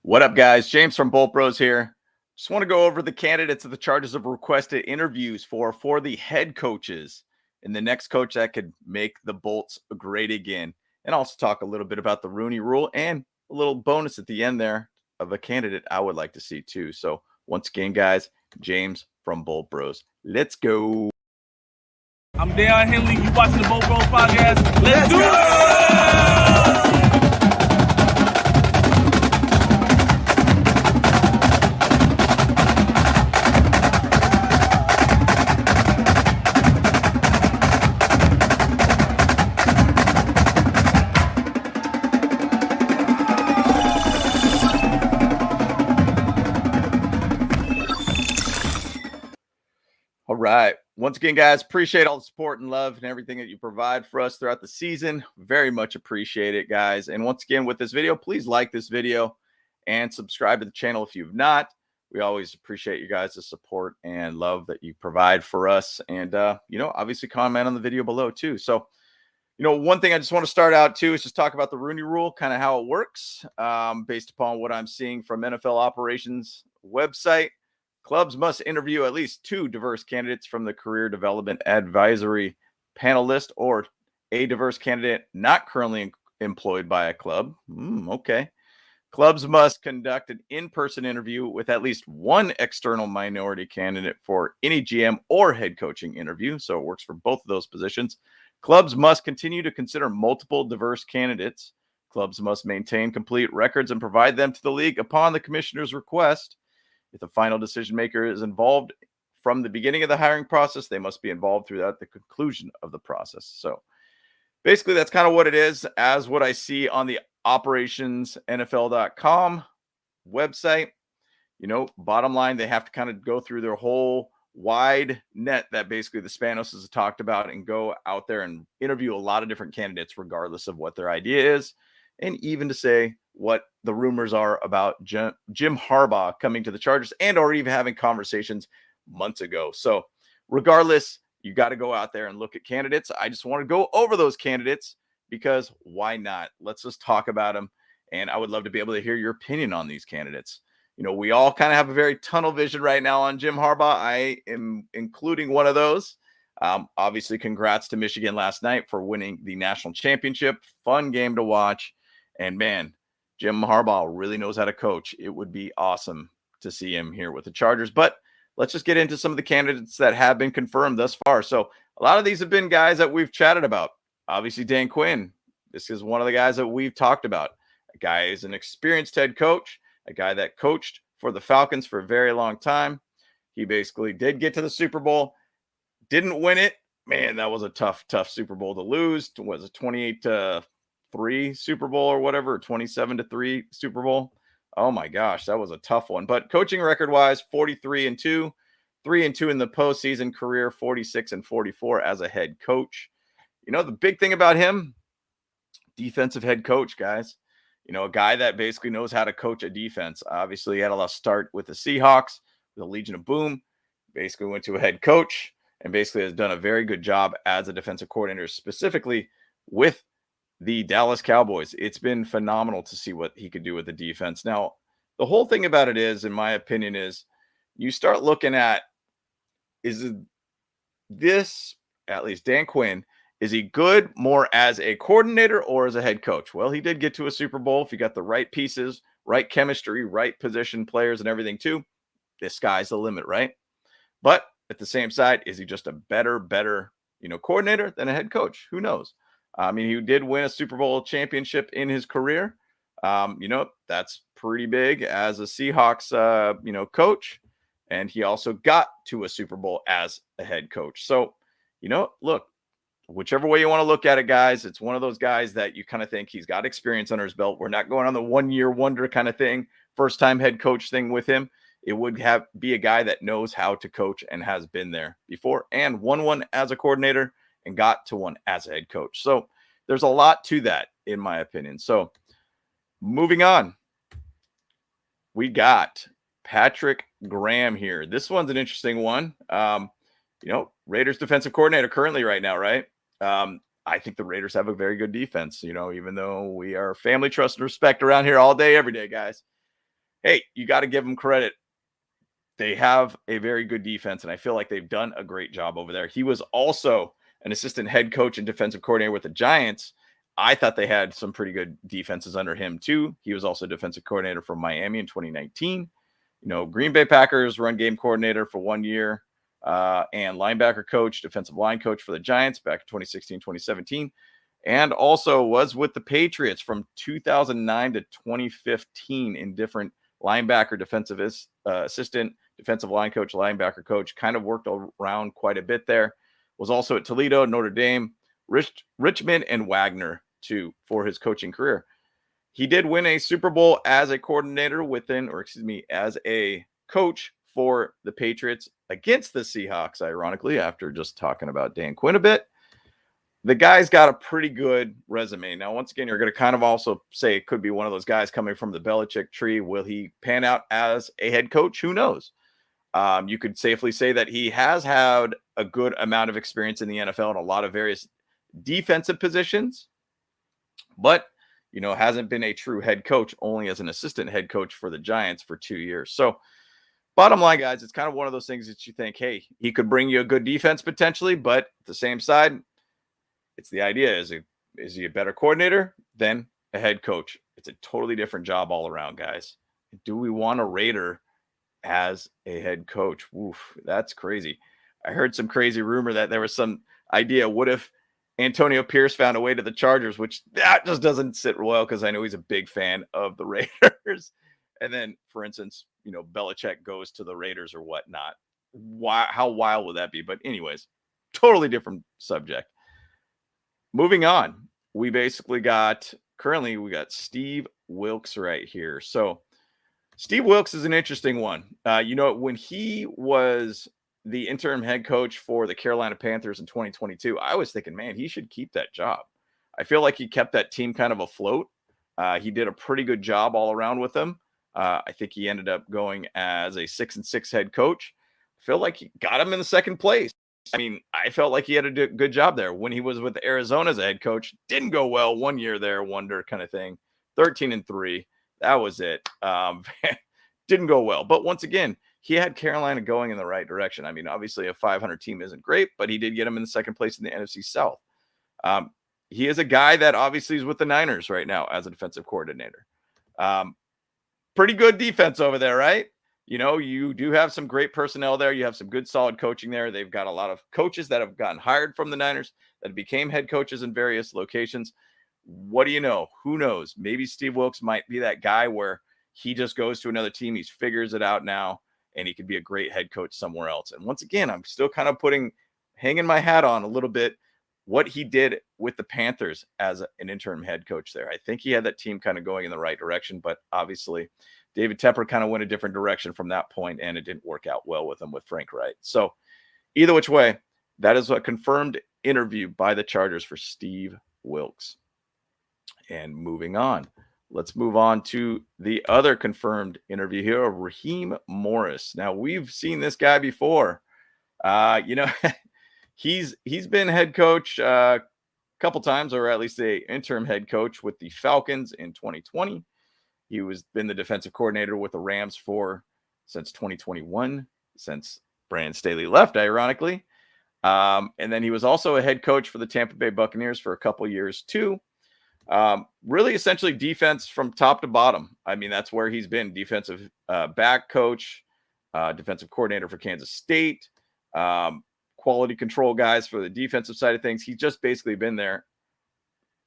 What up, guys? James from Bolt Bros here. Just want to go over the candidates that the Chargers have requested interviews for the head coaches and the next coach that could make the Bolts great again. And also talk a little bit about the Rooney Rule and a little bonus at the end there of a candidate I would like to see too. So once again, guys, James from Bolt Bros. Let's go. I'm Dale Henley. You watching the Bolt Bros podcast? Let's do it! All right. Once again, guys, appreciate all the support and love and everything that you provide for us throughout the season. Very much appreciate it, guys. And once again, with this video, please like this video and subscribe to the channel if you've not. We always appreciate you guys' support and love that you provide for us. And, obviously comment on the video below too. So, one thing I just want to start out too is just talk about the Rooney Rule, kind of how it works based upon what I'm seeing from NFL Operations website. Clubs must interview at least 2 diverse candidates from the Career Development Advisory panel list or a diverse candidate not currently employed by a club. Okay. Clubs must conduct an in-person interview with at least 1 external minority candidate for any GM or head coaching interview. So it works for both of those positions. Clubs must continue to consider multiple diverse candidates. Clubs must maintain complete records and provide them to the league upon the commissioner's request. If the final decision maker is involved from the beginning of the hiring process, they must be involved throughout the conclusion of the process. So basically, that's kind of what it is, as what I see on the operationsnfl.com website. Bottom line, they have to kind of go through their whole wide net that basically the Spanos has talked about and go out there and interview a lot of different candidates, regardless of what their idea is, and even to say what the rumors are about Jim Harbaugh coming to the Chargers and or even having conversations months ago. So regardless, you got to go out there and look at candidates. I just want to go over those candidates because why not? Let's just talk about them. And I would love to be able to hear your opinion on these candidates. We all kind of have a very tunnel vision right now on Jim Harbaugh. I am including one of those. Obviously, congrats to Michigan last night for winning the national championship. Fun game to watch. And man, Jim Harbaugh really knows how to coach. It would be awesome to see him here with the Chargers. But let's just get into some of the candidates that have been confirmed thus far. So a lot of these have been guys that we've chatted about. Obviously, Dan Quinn. This is one of the guys that we've talked about. A guy is an experienced head coach, a guy that coached for the Falcons for a very long time. He basically did get to the Super Bowl, didn't win it. Man, that was a tough Super Bowl to lose. Was it 28-3 Super Bowl or whatever, 27-3 Super Bowl? Oh my gosh, that was a tough one. But coaching record wise, 43-2, 3-2 in the postseason career, 46-44 as a head coach. The big thing about him, defensive head coach, guys. A guy that basically knows how to coach a defense. Obviously, he had a lot start with the Seahawks, the Legion of Boom. Basically went to a head coach and basically has done a very good job as a defensive coordinator, specifically with the Dallas Cowboys. It's been phenomenal to see what he could do with the defense. Now, the whole thing about it is, in my opinion, is you start looking at, is this, at least Dan Quinn, is he good more as a coordinator or as a head coach? Well, he did get to a Super Bowl. If you got the right pieces, right chemistry, right position players and everything too, the sky's the limit, right? But at the same side, is he just a better, coordinator than a head coach? Who knows? I mean, he did win a Super Bowl championship in his career. That's pretty big as a Seahawks, coach. And he also got to a Super Bowl as a head coach. So, look, whichever way you want to look at it, guys, it's one of those guys that you kind of think he's got experience under his belt. We're not going on the 1-year wonder kind of thing, first-time head coach thing with him. It would be a guy that knows how to coach and has been there before and won one as a coordinator and got to one as a head coach. So there's a lot to that, in my opinion. So moving on, we got Patrick Graham here. This one's an interesting one. Raiders defensive coordinator currently right now, right? I think the Raiders have a very good defense, even though we are family, trust, and respect around here all day, every day, guys. hey, you got to give them credit. They have a very good defense, and I feel like they've done a great job over there. He was also an assistant head coach and defensive coordinator with the Giants. I thought they had some pretty good defenses under him too. He was also defensive coordinator for Miami in 2019. Green Bay Packers run game coordinator for 1 year, and linebacker coach, defensive line coach for the Giants back in 2016, 2017, and also was with the Patriots from 2009 to 2015 in different linebacker, defensive assistant, defensive line coach, linebacker coach, kind of worked around quite a bit there. Was also at Toledo, Notre Dame, Richmond, and Wagner too for his coaching career. He did win a Super Bowl as a coordinator as a coach for the Patriots against the Seahawks, ironically, after just talking about Dan Quinn a bit. The guy's got a pretty good resume. Now, once again, you're going to kind of also say it could be one of those guys coming from the Belichick tree. Will he pan out as a head coach? Who knows? You could safely say that he has had a good amount of experience in the NFL in a lot of various defensive positions, but hasn't been a true head coach, only as an assistant head coach for the Giants for 2 years. So bottom line, guys, it's kind of one of those things that you think, hey, he could bring you a good defense potentially, but at the same side, it's the idea. Is he a better coordinator than a head coach? It's a totally different job all around, guys. Do we want a Raider as a head coach? Oof, that's crazy. I heard some crazy rumor that there was some idea. What if Antonio Pierce found a way to the Chargers, which that just doesn't sit well because I know he's a big fan of the Raiders. And then, for instance, Belichick goes to the Raiders or whatnot. How wild would that be? But anyways, totally different subject. Moving on, we got Steve Wilks right here. So Steve Wilks is an interesting one. When he was the interim head coach for the Carolina Panthers in 2022, I was thinking, man, he should keep that job. I feel like he kept that team kind of afloat. He did a pretty good job all around with them. I think he ended up going as a 6-6 head coach. I feel like he got him in the second place. I mean, I felt like he had a good job there. When he was with Arizona as a head coach, didn't go well. 1 year there, wonder kind of thing. 13-3. That was it. Didn't go well. But once again, he had Carolina going in the right direction. I mean, obviously a 500 team isn't great, but he did get him in the second place in the NFC South. He is a guy that obviously is with the Niners right now as a defensive coordinator. Pretty good defense over there, right? You do have some great personnel there. You have some good, solid coaching there. They've got a lot of coaches that have gotten hired from the Niners that became head coaches in various locations. What do you know? Who knows? Maybe Steve Wilks might be that guy where he just goes to another team. He figures it out now, and he could be a great head coach somewhere else. And once again, I'm still kind of hanging my hat on a little bit what he did with the Panthers as an interim head coach there. I think he had that team kind of going in the right direction, but obviously David Tepper kind of went a different direction from that point, and it didn't work out well with him with Frank Wright. So either which way, that is a confirmed interview by the Chargers for Steve Wilks. And moving on, let's move on to the other confirmed interview here of Raheem Morris. Now, we've seen this guy before. He's been head coach a couple times, or at least the interim head coach with the Falcons in 2020. He been the defensive coordinator with the Rams since 2021, since Brandon Staley left, ironically. And then he was also a head coach for the Tampa Bay Buccaneers for a couple years too. Really essentially defense from top to bottom. I mean, that's where he's been defensive back coach, defensive coordinator for Kansas State, quality control guys for the defensive side of things. He's just basically been there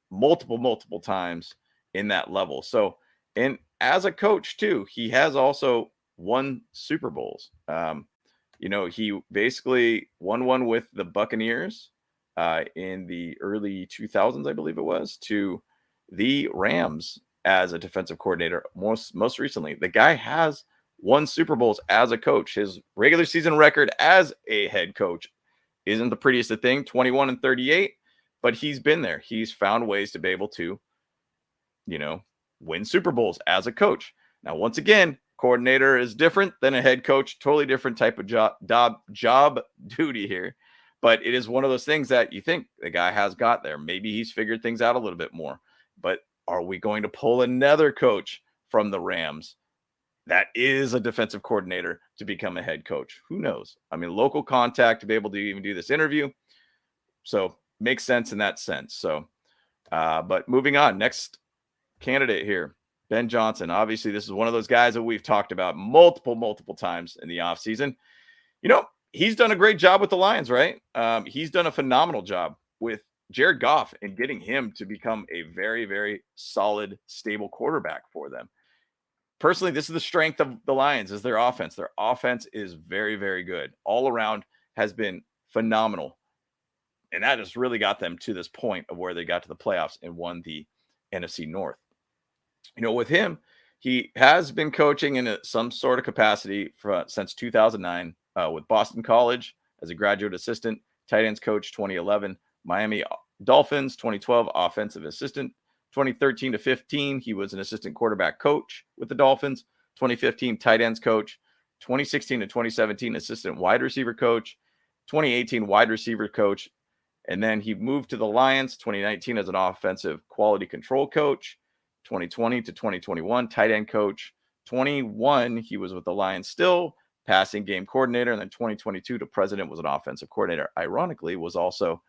multiple times in that level. So, and as a coach too, he has also won Super Bowls. He basically won one with the Buccaneers in the early 2000s, I believe it was, to the Rams as a defensive coordinator. Most recently, the guy has won Super Bowls as a coach. His regular season record as a head coach isn't the prettiest of thing, 21-38, but he's been there. He's found ways to be able to, win Super Bowls as a coach. Now, once again, coordinator is different than a head coach, totally different type of job duty here. But it is one of those things that you think the guy has got there. Maybe he's figured things out a little bit more. But are we going to pull another coach from the Rams that is a defensive coordinator to become a head coach. Who knows? I mean, local contact to be able to even do this interview. So makes sense in that sense. So, but moving on, next candidate here, Ben Johnson. Obviously, this is one of those guys that we've talked about multiple times in the offseason. He's done a great job with the Lions, right? He's done a phenomenal job with Jared Goff and getting him to become a very, very solid, stable quarterback for them. Personally, this is the strength of the Lions is their offense. Their offense is very, very good. All around has been phenomenal. And that has really got them to this point of where they got to the playoffs and won the NFC North. With him, he has been coaching in some sort of capacity since 2009 with Boston College as a graduate assistant, tight ends coach 2011, Miami Dolphins 2012, offensive assistant 2013 to 15. He was an assistant quarterback coach with the Dolphins, 2015 tight ends coach, 2016 to 2017 assistant wide receiver coach, 2018 wide receiver coach, and then he moved to the Lions 2019 as an offensive quality control coach. 2020 to 2021 tight end coach. 21 he was with the Lions still, passing game coordinator, and then 2022 to president was an offensive coordinator. Ironically, was also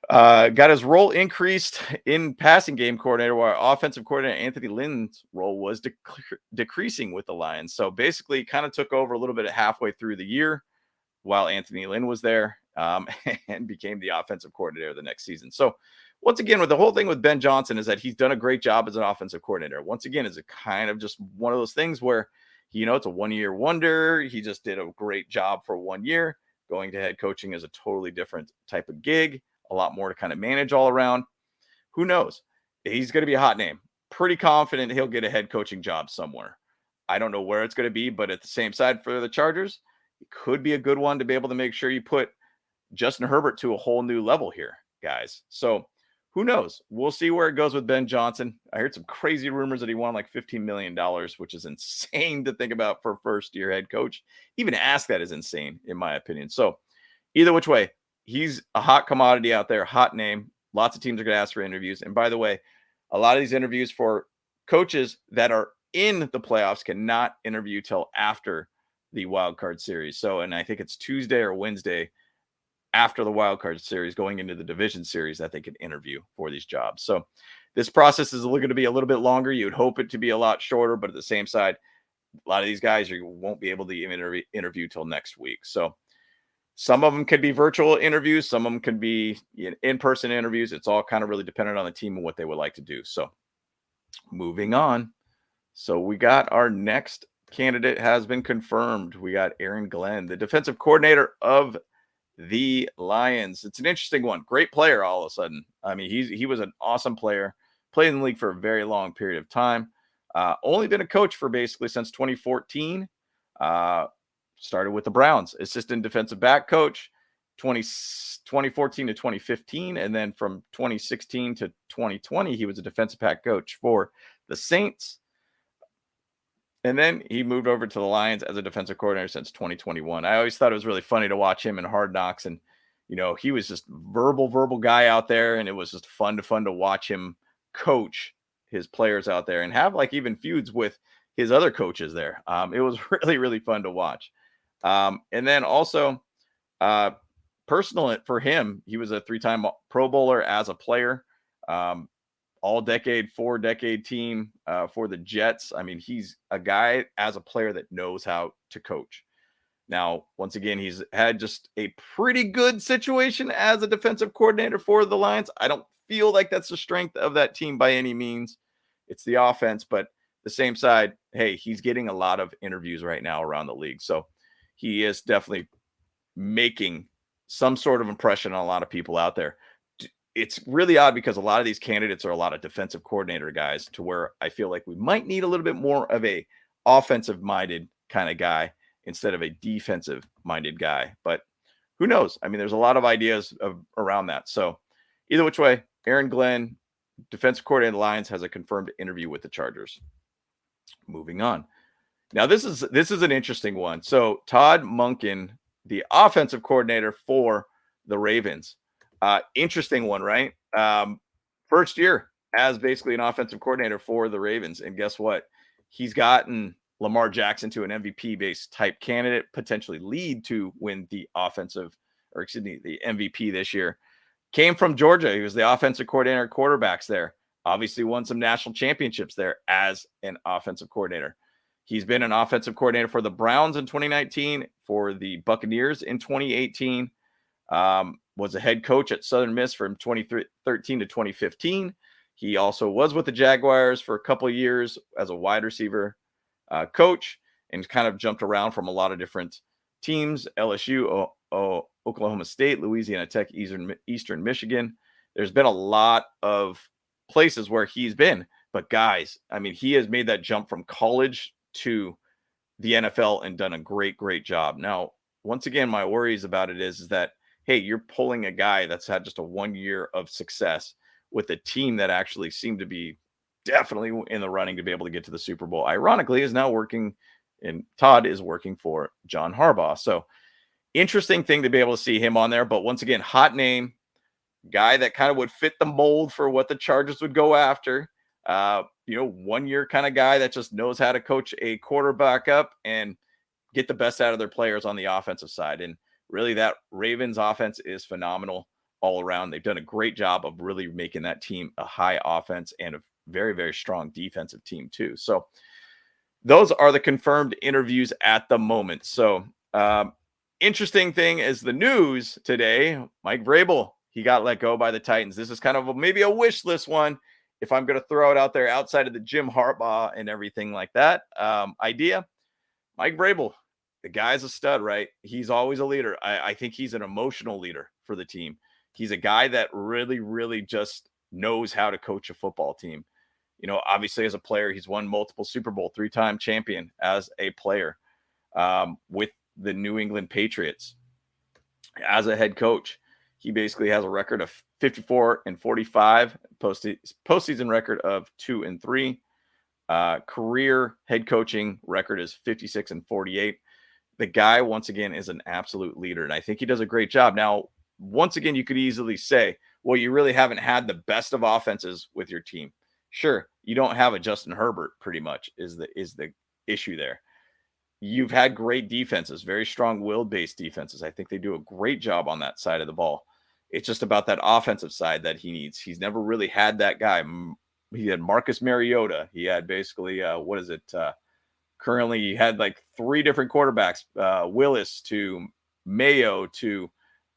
got his role increased in passing game coordinator, while offensive coordinator Anthony Lynn's role was decreasing with the Lions. So basically kind of took over a little bit halfway through the year while Anthony Lynn was there, and became the offensive coordinator the next season. So once again, with the whole thing with Ben Johnson is that he's done a great job as an offensive coordinator. Once again, is a kind of just one of those things where, it's a one-year wonder. He just did a great job for 1 year. Going to head coaching is a totally different type of gig, a lot more to kind of manage all around. Who knows? He's going to be a hot name. Pretty confident he'll get a head coaching job somewhere. I don't know where it's going to be, but at the same side for the Chargers, it could be a good one to be able to make sure you put Justin Herbert to a whole new level here, guys. So who knows? We'll see where it goes with Ben Johnson. I heard some crazy rumors that he won like $15 million, which is insane to think about for a first-year head coach. Even to ask that is insane, in my opinion. So either which way, he's a hot commodity out there, hot name. Lots of teams are going to ask for interviews. And by the way, a lot of these interviews for coaches that are in the playoffs cannot interview till after the wild card series. So, and I think it's Tuesday or Wednesday after the wild card series going into the division series that they can interview for these jobs. So this process is going to be a little bit longer. You'd hope it to be a lot shorter, but at the same side, a lot of these guys you won't be able to even interview till next week. So some of them could be virtual interviews. Some of them can be in-person interviews. It's all kind of really dependent on the team and what they would like to do. So moving on. So we got our next candidate has been confirmed. We got Aaron Glenn, the defensive coordinator of the Lions. It's an interesting one. Great player all of a sudden. I mean, he was an awesome player, played in the league for a very long period of time. Only been a coach for basically since 2014. Started with the Browns, assistant defensive back coach, 2014 to 2015. And then from 2016 to 2020, he was a defensive back coach for the Saints. And then he moved over to the Lions as a defensive coordinator since 2021. I always thought it was really funny to watch him in Hard Knocks. And, he was just verbal guy out there. And it was just fun to watch him coach his players out there and have like even feuds with his other coaches there. It was really, really fun to watch. And then also personal for him, he was a 3-time Pro Bowler as a player. All-decade, 4-decade team for the Jets. I mean, he's a guy as a player that knows how to coach. Now, once again, he's had just a pretty good situation as a defensive coordinator for the Lions. I don't feel like that's the strength of that team by any means. It's the offense, but the same side, hey, he's getting a lot of interviews right now around the league. So he is definitely making some sort of impression on a lot of people out there. It's really odd because a lot of these candidates are a lot of defensive coordinator guys to where I feel like we might need a little bit more of a offensive minded kind of guy instead of a defensive minded guy. But who knows? I mean, there's a lot of ideas around that. So either which way, Aaron Glenn, defensive coordinator of the Lions, has a confirmed interview with the Chargers. Moving on. Now, this is an interesting one. So Todd Monken, the offensive coordinator for the Ravens. Interesting one, right? First year as basically an offensive coordinator for the Ravens. And guess what? He's gotten Lamar Jackson to an MVP-based type candidate, potentially lead to win the the MVP this year. Came from Georgia. He was the offensive coordinator, quarterbacks there. Obviously won some national championships there as an offensive coordinator. He's been an offensive coordinator for the Browns in 2019, for the Buccaneers in 2018. Was a head coach at Southern Miss from 2013 to 2015. He also was with the Jaguars for a couple of years as a wide receiver coach, and kind of jumped around from a lot of different teams: LSU, Oklahoma State, Louisiana Tech, Eastern Michigan. There's been a lot of places where he's been. But guys, I mean, he has made that jump from college to the NFL and done a great, great job. Now, once again, my worries about it is that, hey, you're pulling a guy that's had just a 1 year of success with a team that actually seemed to be definitely in the running to be able to get to the Super Bowl. Ironically, is now working, and Todd is working for John Harbaugh. So interesting thing to be able to see him on there. But once again, hot name, guy that kind of would fit the mold for what the Chargers would go after. 1 year kind of guy that just knows how to coach a quarterback up and get the best out of their players on the offensive side. And really, that Ravens offense is phenomenal all around. They've done a great job of really making that team a high offense and a very, very strong defensive team too. So those are the confirmed interviews at the moment. So interesting thing is the news today, Mike Vrabel, he got let go by the Titans. This is kind of maybe a wish list one, if I'm going to throw it out there outside of the Jim Harbaugh and everything like that idea. Mike Vrabel, the guy's a stud, right? He's always a leader. I think he's an emotional leader for the team. He's a guy that really, really just knows how to coach a football team. Obviously as a player, he's won multiple Super Bowl, 3-time champion as a player with the New England Patriots. As a head coach, he basically has a record of 54-45, postseason record of 2-3. Career head coaching record is 56-48. The guy, once again, is an absolute leader, and I think he does a great job. Now, once again, you could easily say, well, you really haven't had the best of offenses with your team. Sure, you don't have a Justin Herbert, pretty much, is the issue there. You've had great defenses, very strong will-based defenses. I think they do a great job on that side of the ball. It's just about that offensive side that he needs. He's never really had that guy. He had Marcus Mariota. He had basically, currently he had like 3 different quarterbacks, Willis to Mayo to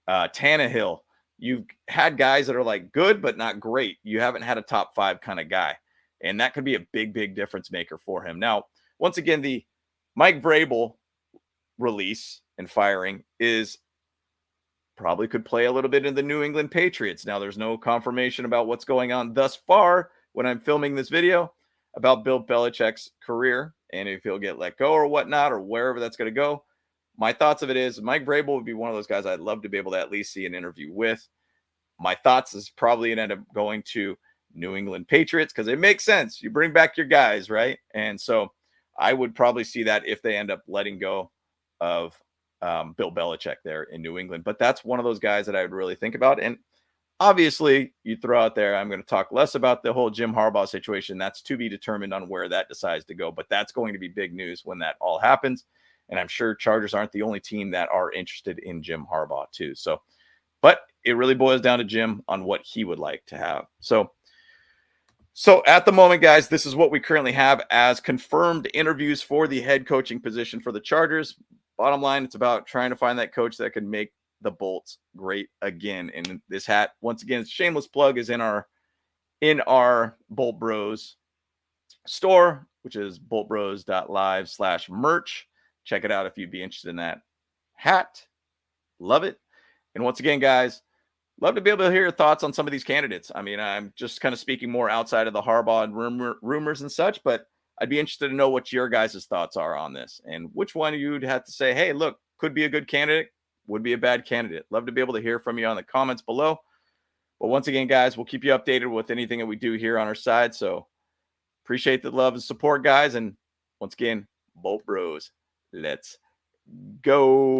Tannehill. You've had guys that are like good, but not great. You haven't had a top 5 kind of guy. And that could be a big, big difference maker for him. Now, once again, the Mike Vrabel release and firing is probably could play a little bit in the New England Patriots. Now, there's no confirmation about what's going on thus far when I'm filming this video about Bill Belichick's career and if he'll get let go or whatnot or wherever that's going to go. My thoughts of it is Mike Vrabel would be one of those guys I'd love to be able to at least see an interview with. My thoughts is probably end up going to New England Patriots because it makes sense. You bring back your guys, right? And so I would probably see that if they end up letting go of Bill Belichick there in New England. But that's one of those guys that I would really think about. And obviously, you throw out there, I'm going to talk less about the whole Jim Harbaugh situation. That's to be determined on where that decides to go. But that's going to be big news when that all happens. And I'm sure Chargers aren't the only team that are interested in Jim Harbaugh too. So, but it really boils down to Jim on what he would like to have. So at the moment, guys, this is what we currently have as confirmed interviews for the head coaching position for the Chargers. Bottom line, it's about trying to find that coach that can make the Bolts great again. And this hat, once again, shameless plug, is in our Bolt Bros store, which is boltbros.live/merch. Check it out if you'd be interested in that hat. Love it. And once again, guys, love to be able to hear your thoughts on some of these candidates. I mean, I'm just kind of speaking more outside of the Harbaugh and rumors and such, but I'd be interested to know what your guys' thoughts are on this and which one you'd have to say, hey, look, could be a good candidate, would be a bad candidate. Love to be able to hear from you on the comments below. But once again, guys, we'll keep you updated with anything that we do here on our side. So appreciate the love and support, guys. And once again, Bolt Bros, let's go.